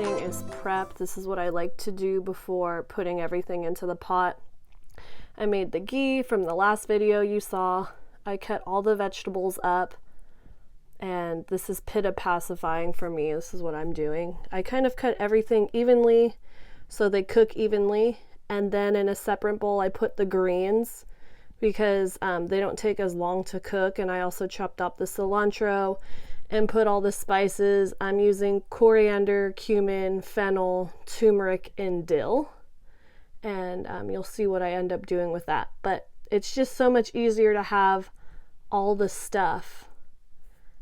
everything is prepped. This is what I like to do before putting everything into the pot. I made the ghee from the last video you saw. I cut all the vegetables up, and this is pitta pacifying for me. This is what I'm doing. I kind of cut everything evenly so they cook evenly, and then in a separate bowl I put the greens because they don't take as long to cook, and I also chopped up the cilantro and put all the spices. I'm using coriander, cumin, fennel, turmeric, and dill, and you'll see what I end up doing with that. But it's just so much easier to have all the stuff.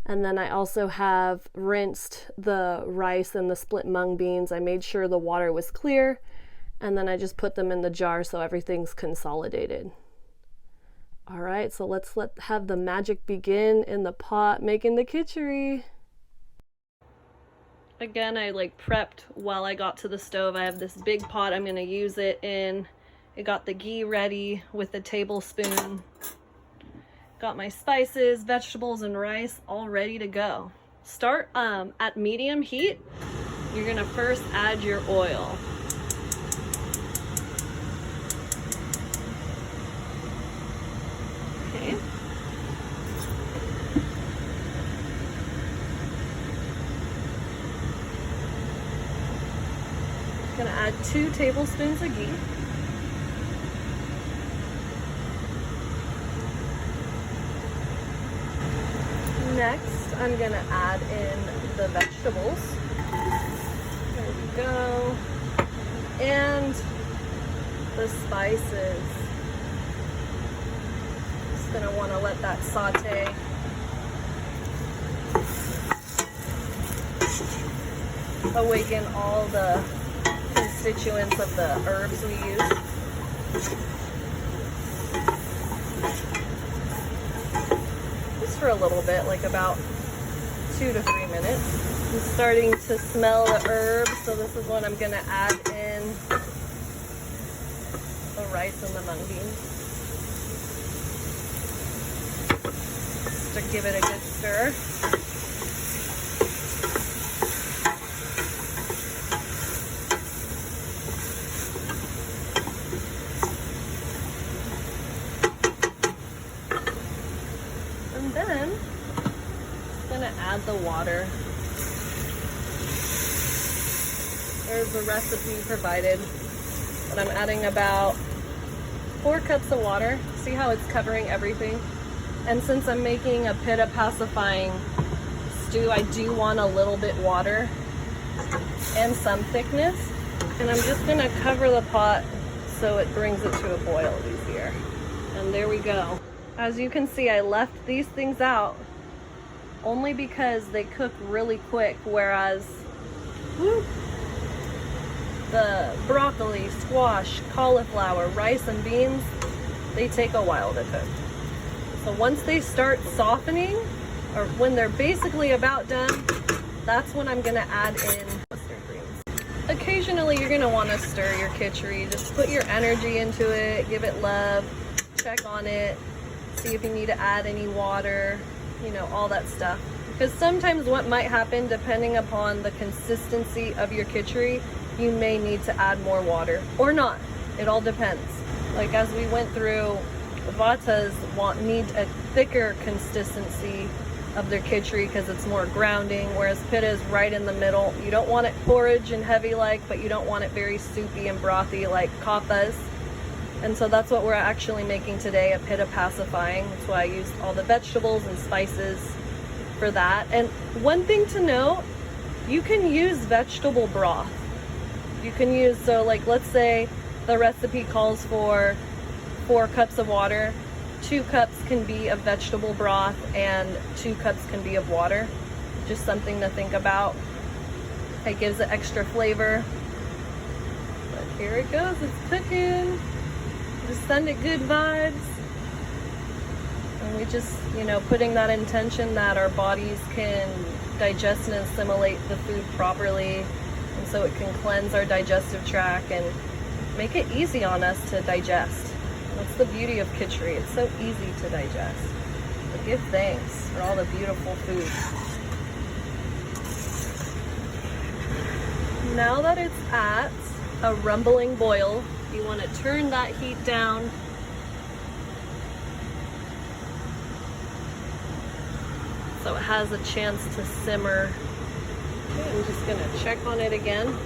And then I also have rinsed the rice and the split mung beans. I made sure the water was clear, and then I just put them in the jar so everything's consolidated. All right, so let's have the magic begin in the pot making the kitchari. Again, I prepped while I got to the stove. I have this big pot I'm gonna use it in. I got the ghee ready with a tablespoon. Got my spices, vegetables, and rice all ready to go. Start at medium heat. You're gonna first add your oil. Okay. Gonna add 2 tablespoons of ghee. Next, I'm gonna add in the vegetables. There we go. And the spices. Just gonna wanna let that saute. Awaken all the constituents of the herbs we use. Just for a little bit, like about 2 to 3 minutes. I'm starting to smell the herbs, so this is when I'm gonna add in the rice and the mung beans. Just to give it a good stir. Then I'm gonna add the water. There's a recipe provided, but I'm adding about 4 cups of water. See how it's covering everything? And since I'm making a pitta pacifying stew, I do want a little bit water and some thickness. And I'm just gonna cover the pot so it brings it to a boil easier. And there we go. As you can see, I left these things out only because they cook really quick, whereas the broccoli, squash, cauliflower, rice, and beans, they take a while to cook. So once they start softening, or when they're basically about done, that's when I'm gonna add in mustard greens. Occasionally you're gonna wanna stir your kitchari. Just put your energy into it, give it love, check on it, see if you need to add any water, you know, all that stuff. Because sometimes what might happen, depending upon the consistency of your kitchari, you may need to add more water or not. It all depends. Like as we went through, Vatas need a thicker consistency of their kitchari because it's more grounding, whereas pitta is right in the middle. You don't want it porridge and heavy but you don't want it very soupy and brothy like kapas. And so that's what we're actually making today, a pitta pacifying. That's why I used all the vegetables and spices for that. And one thing to note, you can use vegetable broth. You can use, so like let's say the recipe calls for 4 cups of water. 2 cups can be of vegetable broth and 2 cups can be of water. Just something to think about. It gives it extra flavor. But here it goes, it's cooking. Just send it good vibes. And we just, you know, putting that intention that our bodies can digest and assimilate the food properly, and so it can cleanse our digestive tract and make it easy on us to digest. That's the beauty of Kitchari. It's so easy to digest. But give thanks for all the beautiful food. Now that it's at a rumbling boil, you want to turn that heat down. So it has a chance to simmer. Okay, I'm just gonna check on it again.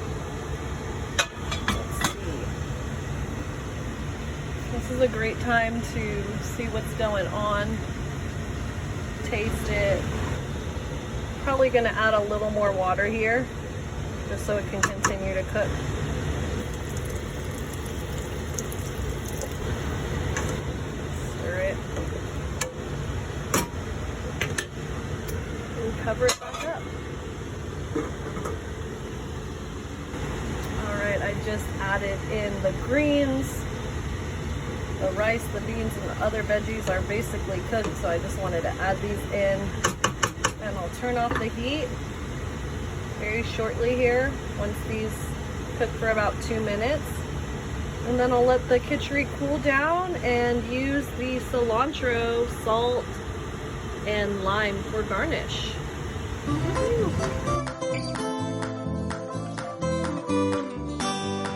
Let's see. This is a great time to see what's going on. Taste it. Probably gonna add a little more water here, just so it can continue to cook. Stir it. And cover it back up. Alright, I just added in the greens. The rice, the beans, and the other veggies are basically cooked, so I just wanted to add these in. And I'll turn off the heat very shortly here, once these cook for about 2 minutes. And then I'll let the kitchari cool down and use the cilantro, salt, and lime for garnish. Woo.